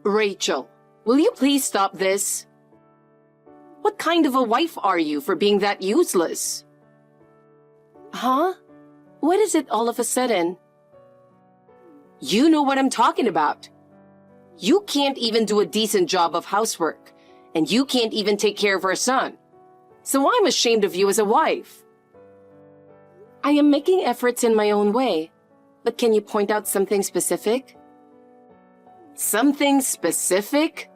Rachel, will you please stop this? What kind of a wife are you for being that useless? Huh? What is it all of a sudden? You know what I'm talking about. You can't even do a decent job of housework, and you can't even take care of our son. So I'm ashamed of you as a wife. I am making efforts in my own way, but can you point out something specific? Something specific?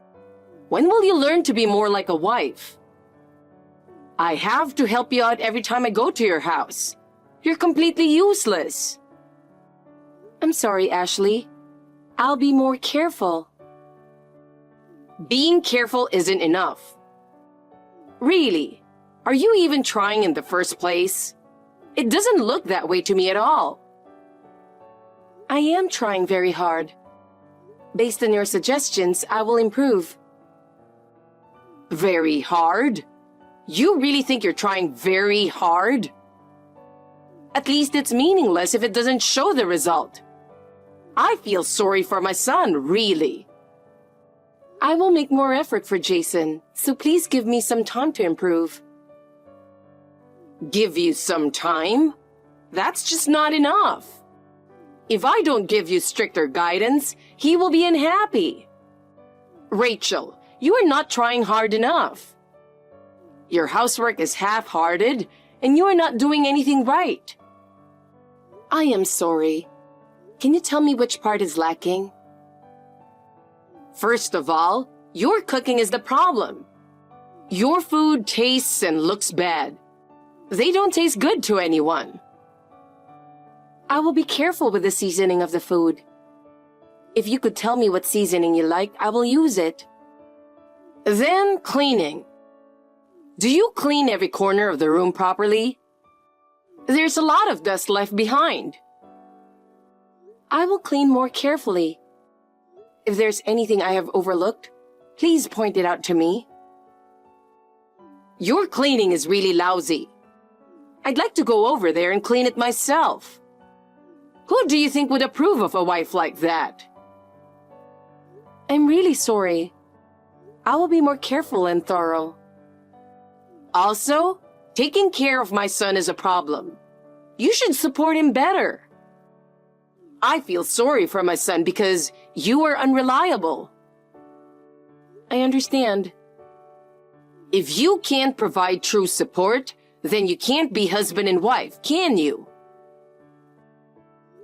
When will you learn to be more like a wife? I have to help you out every time I go to your house. You're completely useless. I'm sorry, Ashley. I'll be more careful. Being careful isn't enough. Really? Are you even trying in the first place? It doesn't look that way to me at all. I am trying very hard. Based on your suggestions, I will improve. Very hard? You really think you're trying very hard? At least it's meaningless if it doesn't show the result. I feel sorry for my son, really. I will make more effort for Jason, so please give me some time to improve. Give you some time? That's just not enough. If I don't give you stricter guidance, he will be unhappy. Rachel, you are not trying hard enough. Your housework is half-hearted, and you are not doing anything right. I am sorry. Can you tell me which part is lacking? First of all, your cooking is the problem. Your food tastes and looks bad. They don't taste good to anyone. I will be careful with the seasoning of the food. If you could tell me what seasoning you like, I will use it. Then cleaning. Do you clean every corner of the room properly? There's a lot of dust left behind. I will clean more carefully. If there's anything I have overlooked, please point it out to me. Your cleaning is really lousy. I'd like to go over there and clean it myself. Who do you think would approve of a wife like that? I'm really sorry. I will be more careful and thorough. Also, taking care of my son is a problem. You should support him better. I feel sorry for my son because you are unreliable. I understand. If you can't provide true support, then you can't be husband and wife, can you?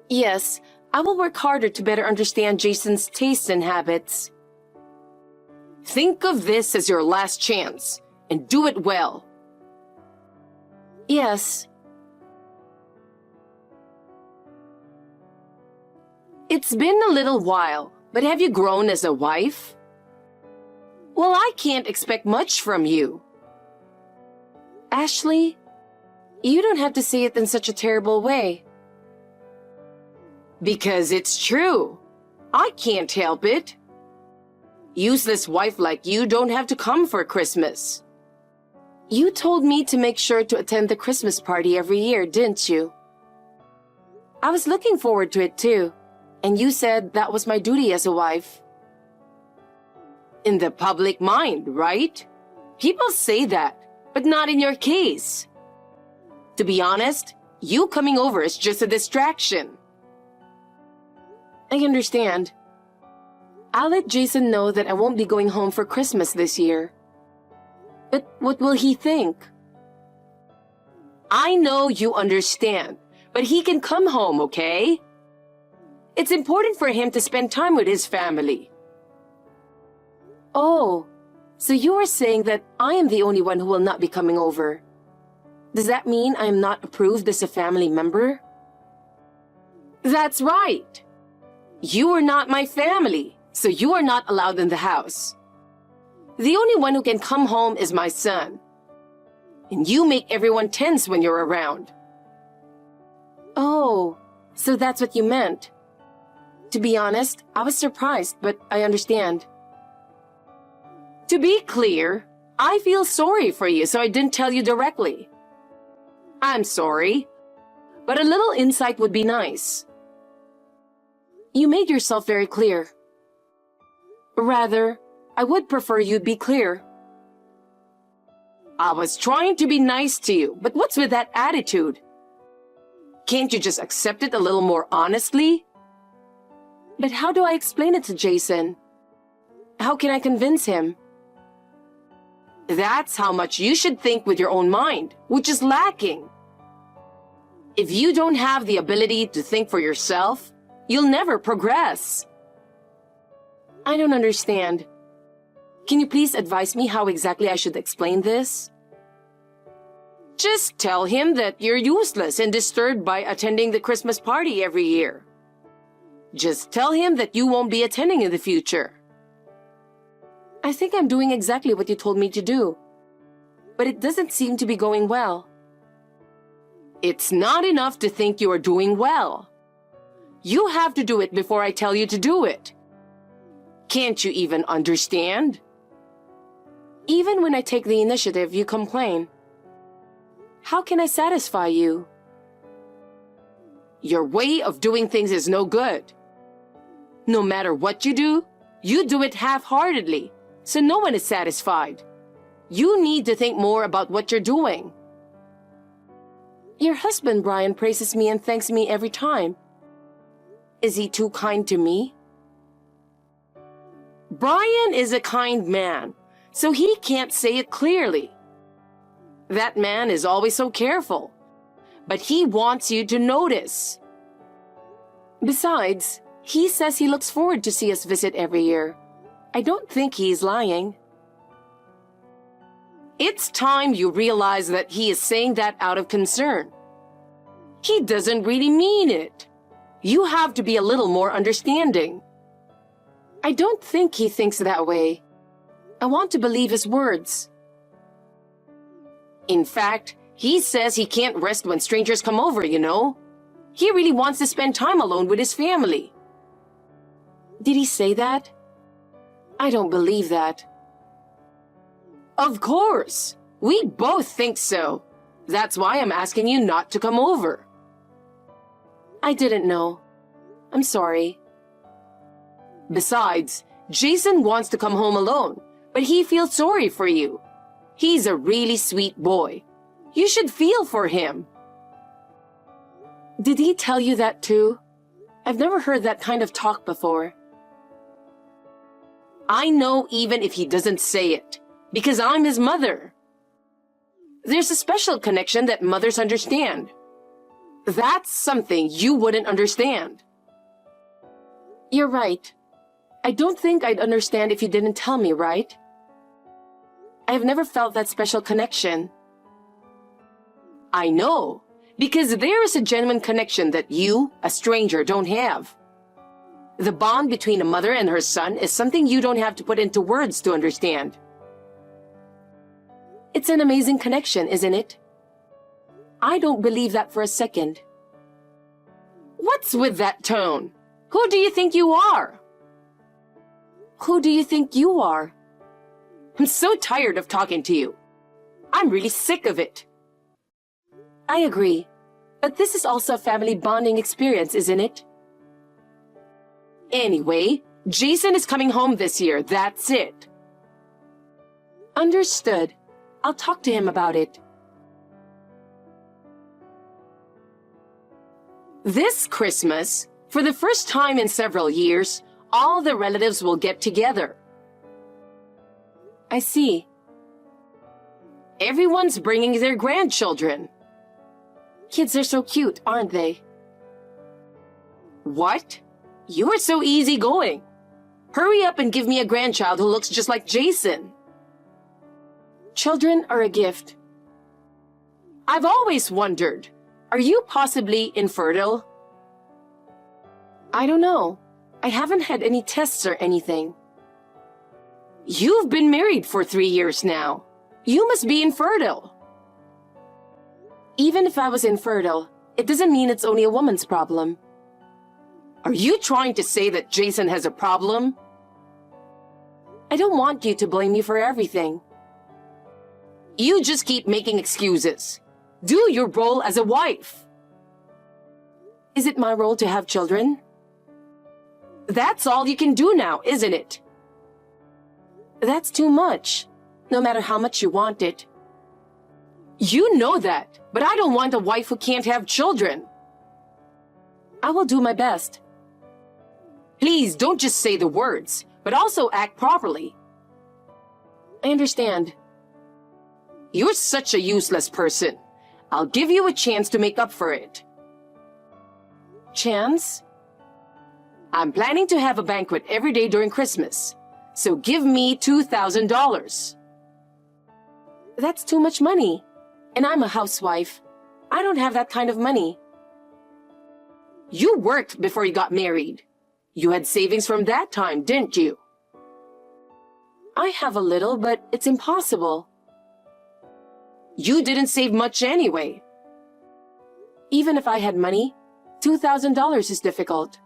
Yes, I will work harder to better understand Jason's tastes and habits. Think of this as your last chance, and do it well. Yes. It's been a little while, but have you grown as a wife? Well, I can't expect much from you. Ashley, you don't have to say it in such a terrible way. Because it's true. I can't help it. Useless wife like you don't have to come for Christmas. You told me to make sure to attend the Christmas party every year, didn't you? I was looking forward to it too, and you said that was my duty as a wife. In the public mind, right? People say that, but not in your case. To be honest, you coming over is just a distraction. I understand. I'll let Jason know that I won't be going home for Christmas this year. But what will he think? I know you understand, but he can come home, okay? It's important for him to spend time with his family. Oh, so you are saying that I am the only one who will not be coming over. Does that mean I am not approved as a family member? That's right. You are not my family, so you are not allowed in the house. The only one who can come home is my son. And you make everyone tense when you're around. Oh, so that's what you meant. To be honest, I was surprised, but I understand. To be clear, I feel sorry for you, so I didn't tell you directly. I'm sorry, but a little insight would be nice. You made yourself very clear. Rather, I would prefer you'd be clear. I was trying to be nice to you, but what's with that attitude? Can't you just accept it a little more honestly? But how do I explain it to Jason? How can I convince him? That's how much you should think with your own mind, which is lacking. If you don't have the ability to think for yourself, you'll never progress. I don't understand. Can you please advise me how exactly I should explain this? Just tell him that you're useless and disturbed by attending the Christmas party every year. Just tell him that you won't be attending in the future. I think I'm doing exactly what you told me to do, but it doesn't seem to be going well. It's not enough to think you are doing well. You have to do it before I tell you to do it. Can't you even understand? Even when I take the initiative, you complain. How can I satisfy you? Your way of doing things is no good. No matter what you do it half-heartedly, so no one is satisfied. You need to think more about what you're doing. Your husband, Brian, praises me and thanks me every time. Is he too kind to me? Brian is a kind man, so he can't say it clearly. That man is always so careful, but he wants you to notice. Besides, he says he looks forward to see us visit every year. I don't think he's lying. It's time you realize that he is saying that out of concern. He doesn't really mean it. You have to be a little more understanding. I don't think he thinks that way. I want to believe his words. In fact, he says he can't rest when strangers come over, you know. He really wants to spend time alone with his family. Did he say that? I don't believe that. Of course. We both think so. That's why I'm asking you not to come over. I didn't know. I'm sorry. Besides, Jason wants to come home alone, but he feels sorry for you. He's a really sweet boy. You should feel for him. Did he tell you that too? I've never heard that kind of talk before. I know even if he doesn't say it, because I'm his mother. There's a special connection that mothers understand. That's something you wouldn't understand. You're right. I don't think I'd understand if you didn't tell me, right? I've never felt that special connection. I know, because there is a genuine connection that you, a stranger, don't have. The bond between a mother and her son is something you don't have to put into words to understand. It's an amazing connection, isn't it? I don't believe that for a second. What's with that tone? Who do you think you are? Who do you think you are? I'm so tired of talking to you. I'm really sick of it. I agree, but this is also a family bonding experience, isn't it? Anyway, Jason is coming home this year, that's it. Understood. I'll talk to him about it. This Christmas, for the first time in several years, all the relatives will get together. I see. Everyone's bringing their grandchildren. Kids are so cute, aren't they? What? You are so easygoing. Hurry up and give me a grandchild who looks just like Jason. Children are a gift. I've always wondered, are you possibly infertile? I don't know. I haven't had any tests or anything. You've been married for 3 years now. You must be infertile. Even if I was infertile, it doesn't mean it's only a woman's problem. Are you trying to say that Jason has a problem? I don't want you to blame me for everything. You just keep making excuses. Do your role as a wife. Is it my role to have children? That's all you can do now, isn't it? That's too much, no matter how much you want it. You know that, but I don't want a wife who can't have children. I will do my best. Please don't just say the words, but also act properly. I understand. You're such a useless person. I'll give you a chance to make up for it. Chance? I'm planning to have a banquet every day during Christmas, so give me $2,000. That's too much money, and I'm a housewife. I don't have that kind of money. You worked before you got married. You had savings from that time, didn't you? I have a little, but it's impossible. You didn't save much anyway. Even if I had money, $2,000 is difficult.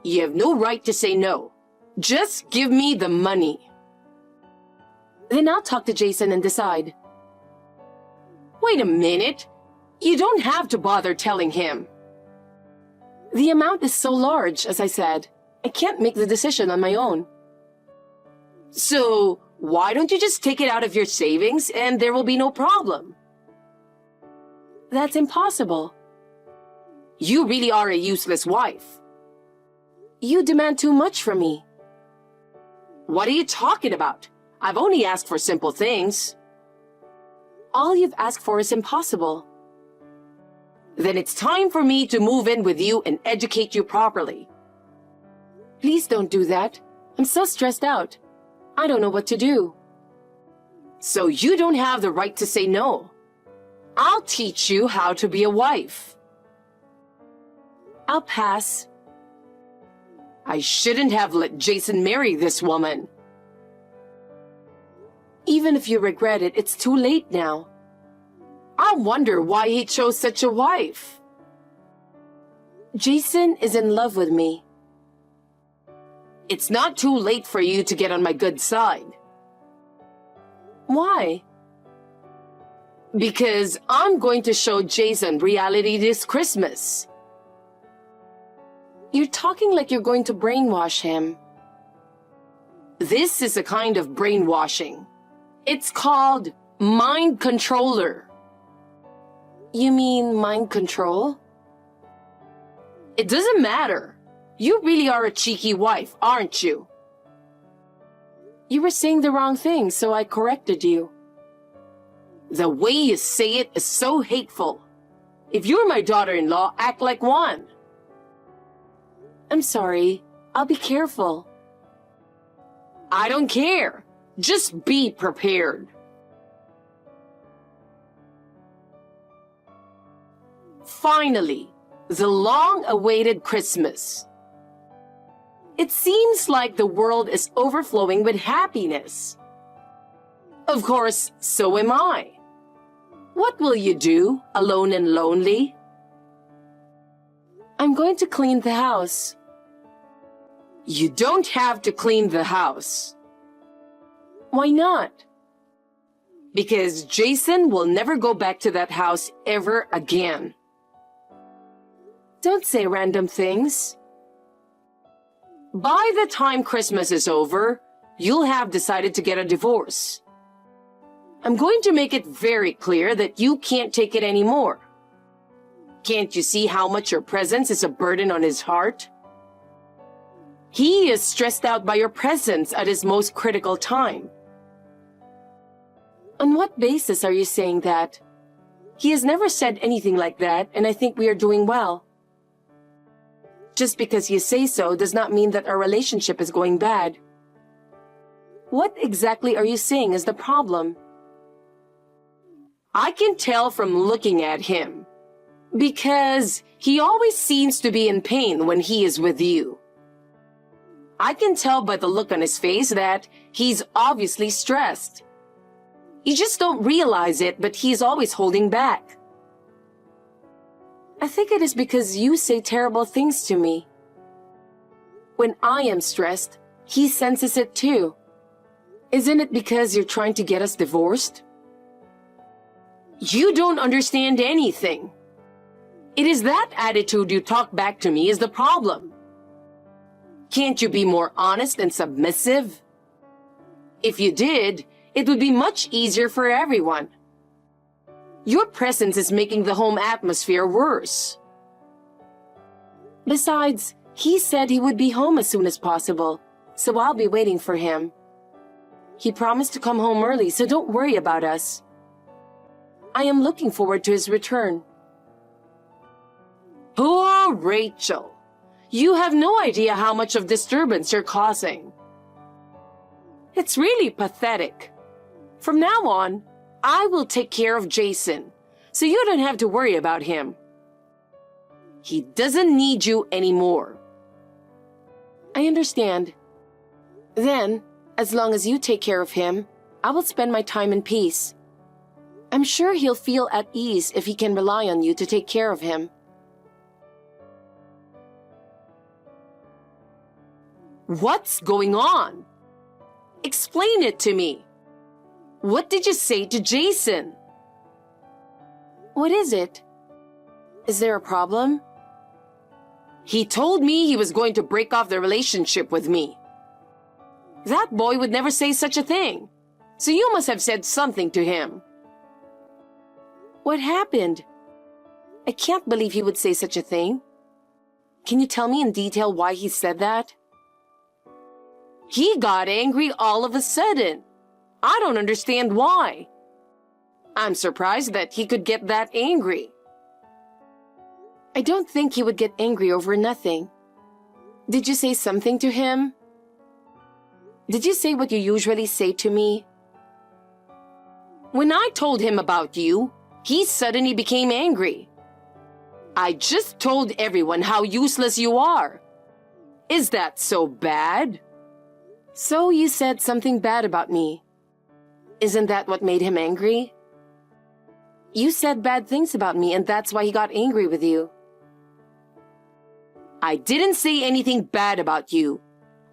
You have no right to say no. Just give me the money. Then I'll talk to Jason and decide. Wait a minute. You don't have to bother telling him. The amount is so large, as I said. I can't make the decision on my own. So, why don't you just take it out of your savings and there will be no problem? That's impossible. You really are a useless wife. You demand too much from me. What are you talking about? I've only asked for simple things. All you've asked for is impossible. Then it's time for me to move in with you and educate you properly. Please don't do that. I'm so stressed out. I don't know what to do. So you don't have the right to say no. I'll teach you how to be a wife. I'll pass. I shouldn't have let Jason marry this woman. Even if you regret it, it's too late now. I wonder why he chose such a wife. Jason is in love with me. It's not too late for you to get on my good side. Why? Because I'm going to show Jason reality this Christmas. You're talking like you're going to brainwash him. This is a kind of brainwashing. It's called mind controller. You mean mind control? It doesn't matter. You really are a cheeky wife, aren't you? You were saying the wrong thing, so I corrected you. The way you say it is so hateful. If you're my daughter-in-law, act like one. I'm sorry. I'll be careful. I don't care. Just be prepared. Finally, the long-awaited Christmas. It seems like the world is overflowing with happiness. Of course, so am I. What will you do, alone and lonely? I'm going to clean the house. You don't have to clean the house. Why not? Because Jason will never go back to that house ever again. Don't say random things. By the time Christmas is over, you'll have decided to get a divorce. I'm going to make it very clear that you can't take it anymore. Can't you see how much your presence is a burden on his heart? He is stressed out by your presence at his most critical time. On what basis are you saying that? He has never said anything like that, and I think we are doing well. Just because you say so does not mean that our relationship is going bad. What exactly are you saying is the problem? I can tell from looking at him, because he always seems to be in pain when he is with you. I can tell by the look on his face that he's obviously stressed. You just don't realize it, but he's always holding back. I think it is because you say terrible things to me. When I am stressed, he senses it too. Isn't it because you're trying to get us divorced? You don't understand anything. It is that attitude you talk back to me is the problem. Can't you be more honest and submissive? If you did, it would be much easier for everyone. Your presence is making the home atmosphere worse. Besides, he said he would be home as soon as possible, so I'll be waiting for him. He promised to come home early, so don't worry about us. I am looking forward to his return. Poor Rachel. You have no idea how much of disturbance you're causing. It's really pathetic. From now on, I will take care of Jason, so you don't have to worry about him. He doesn't need you anymore. I understand. Then, as long as you take care of him, I will spend my time in peace. I'm sure he'll feel at ease if he can rely on you to take care of him. What's going on? Explain it to me. What did you say to Jason? What is it? Is there a problem? He told me he was going to break off the relationship with me. That boy would never say such a thing, so you must have said something to him. What happened? I can't believe he would say such a thing. Can you tell me in detail why he said that? He got angry all of a sudden. I don't understand why. I'm surprised that he could get that angry. I don't think he would get angry over nothing. Did you say something to him? Did you say what you usually say to me? When I told him about you, he suddenly became angry. I just told everyone how useless you are. Is that so bad? So you said something bad about me. Isn't that what made him angry? You said bad things about me, and that's why he got angry with you. I didn't say anything bad about you.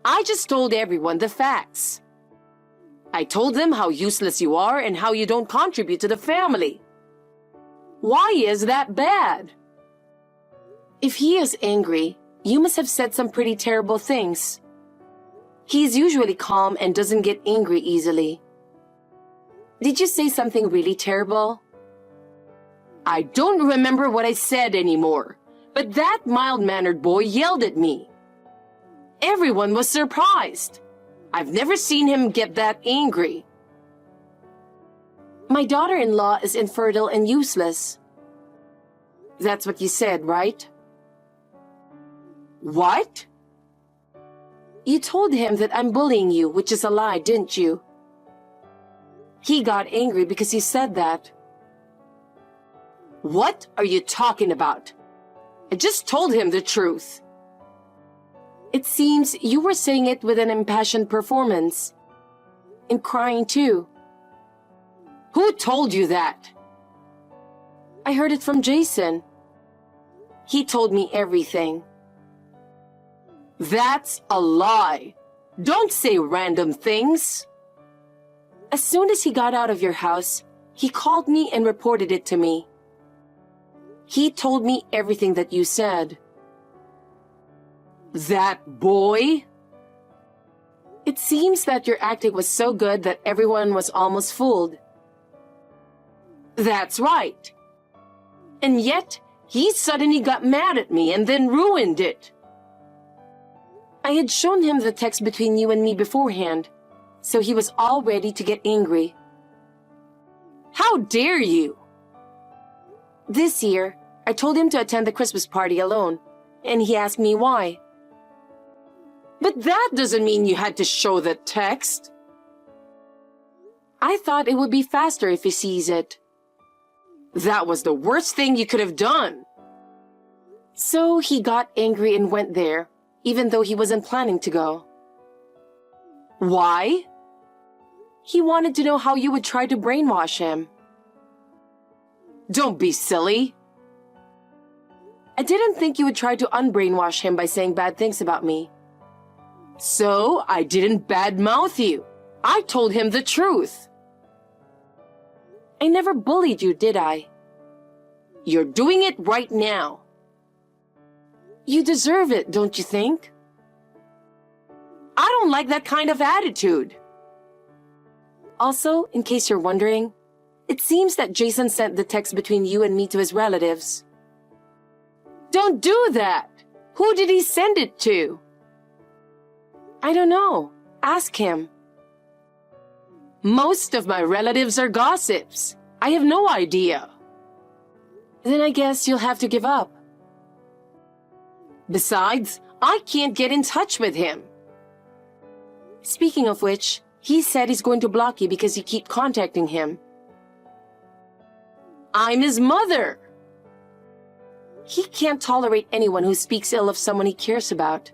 I just told everyone the facts. I told them how useless you are and how you don't contribute to the family. Why is that bad? If he is angry, you must have said some pretty terrible things. He's usually calm and doesn't get angry easily. Did you say something really terrible? I don't remember what I said anymore, but that mild-mannered boy yelled at me. Everyone was surprised. I've never seen him get that angry. My daughter-in-law is infertile and useless. That's what you said, right? What? You told him that I'm bullying you, which is a lie, didn't you? He got angry because you said that. What are you talking about? I just told him the truth. It seems you were saying it with an impassioned performance. And crying too. Who told you that? I heard it from Jason. He told me everything. That's a lie. Don't say random things. As soon as he got out of your house, he called me and reported it to me. He told me everything that you said. That boy? It seems that your acting was so good that everyone was almost fooled. That's right. And yet, he suddenly got mad at me and then ruined it. I had shown him the text between you and me beforehand, so he was all ready to get angry. How dare you? This year, I told him to attend the Christmas party alone, and he asked me why. But that doesn't mean you had to show the text. I thought it would be faster if he sees it. That was the worst thing you could have done. So he got angry and went there, even though he wasn't planning to go. Why? He wanted to know how you would try to brainwash him. Don't be silly. I didn't think you would try to unbrainwash him by saying bad things about me. So I didn't badmouth you. I told him the truth. I never bullied you, did I? You're doing it right now. You deserve it, don't you think? I don't like that kind of attitude. Also, in case you're wondering, it seems that Jason sent the text between you and me to his relatives. Don't do that! Who did he send it to? I don't know. Ask him. Most of my relatives are gossips. I have no idea. Then I guess you'll have to give up. Besides, I can't get in touch with him. Speaking of which, he said he's going to block you because you keep contacting him. I'm his mother. He can't tolerate anyone who speaks ill of someone he cares about.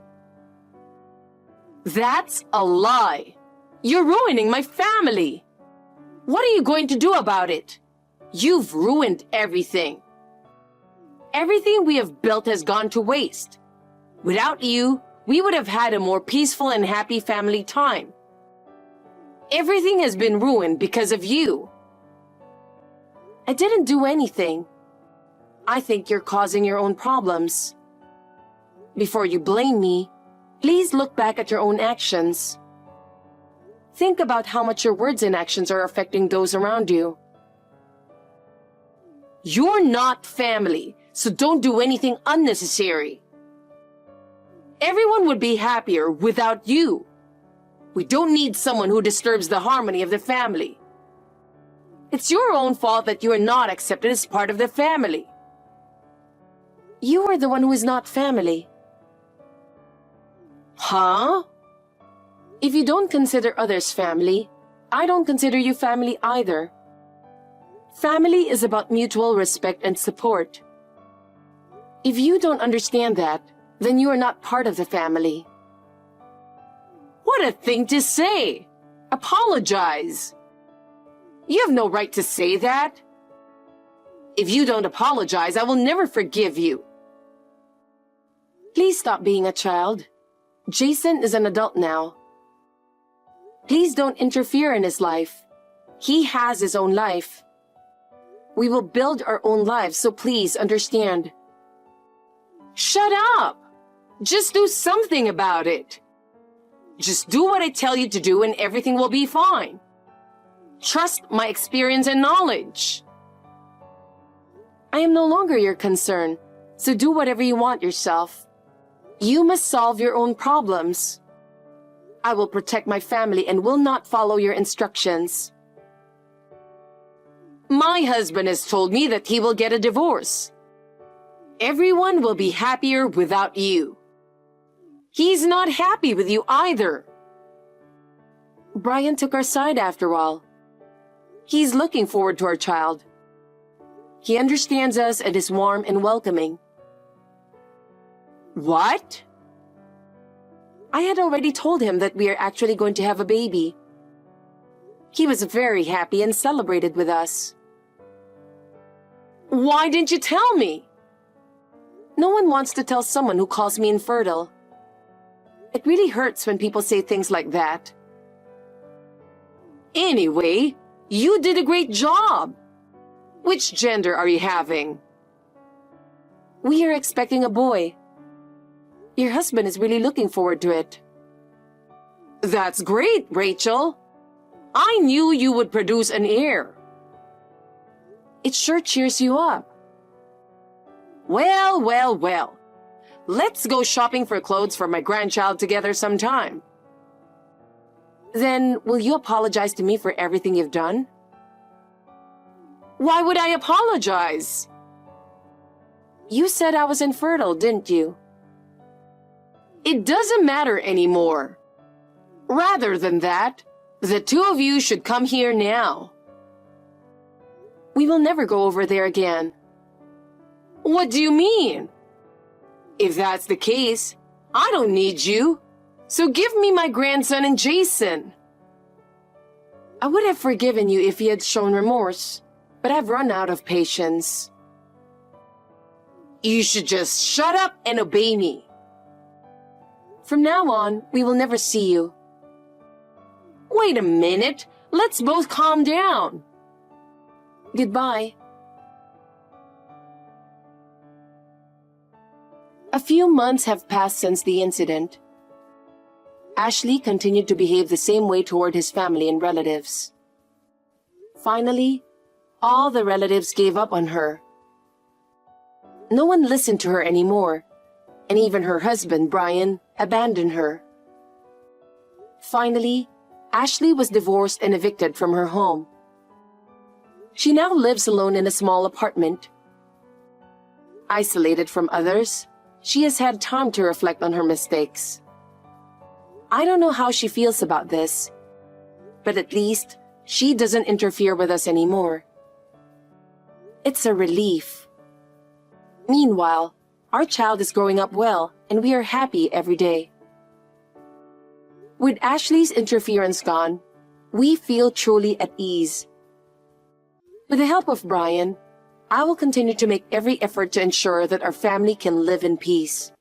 That's a lie. You're ruining my family. What are you going to do about it? You've ruined everything. Everything we have built has gone to waste. Without you, we would have had a more peaceful and happy family time. Everything has been ruined because of you. I didn't do anything. I think you're causing your own problems. Before you blame me, please look back at your own actions. Think about how much your words and actions are affecting those around you. You're not family, so don't do anything unnecessary. Everyone would be happier without you. We don't need someone who disturbs the harmony of the family. It's your own fault that you are not accepted as part of the family. You are the one who is not family. Huh? If you don't consider others family, I don't consider you family either. Family is about mutual respect and support. If you don't understand that, then you are not part of the family. What a thing to say! Apologize! You have no right to say that. If you don't apologize, I will never forgive you. Please stop being a child. Jason is an adult now. Please don't interfere in his life. He has his own life. We will build our own lives, so please understand. Shut up! Just do something about it. Just do what I tell you to do and everything will be fine. Trust my experience and knowledge. I am no longer your concern, so do whatever you want yourself. You must solve your own problems. I will protect my family and will not follow your instructions. My husband has told me that he will get a divorce. Everyone will be happier without you. He's not happy with you either. Brian took our side after all. He's looking forward to our child. He understands us and is warm and welcoming. What? I had already told him that we are actually going to have a baby. He was very happy and celebrated with us. Why didn't you tell me? No one wants to tell someone who calls me infertile. It really hurts when people say things like that. Anyway, you did a great job. Which gender are you having? We are expecting a boy. Your husband is really looking forward to it. That's great, Rachel. I knew you would produce an heir. It sure cheers you up. Well, well, well. Let's go shopping for clothes for my grandchild together sometime. Then, will you apologize to me for everything you've done? Why would I apologize? You said I was infertile, didn't you? It doesn't matter anymore. Rather than that, the two of you should come here now. We will never go over there again. What do you mean? If that's the case, I don't need you. So give me my grandson and Jason. I would have forgiven you if you had shown remorse, but I've run out of patience. You should just shut up and obey me. From now on, we will never see you. Wait a minute. Let's both calm down. Goodbye. A few months have passed since the incident. Ashley continued to behave the same way toward his family and relatives. Finally, all the relatives gave up on her. No one listened to her anymore, and even her husband, Brian, abandoned her. Finally, Ashley was divorced and evicted from her home. She now lives alone in a small apartment. Isolated from others, she has had time to reflect on her mistakes. I don't know how she feels about this, but at least she doesn't interfere with us anymore. It's a relief. Meanwhile, our child is growing up well, and we are happy every day. With Ashley's interference gone, we feel truly at ease. With the help of Brian, I will continue to make every effort to ensure that our family can live in peace.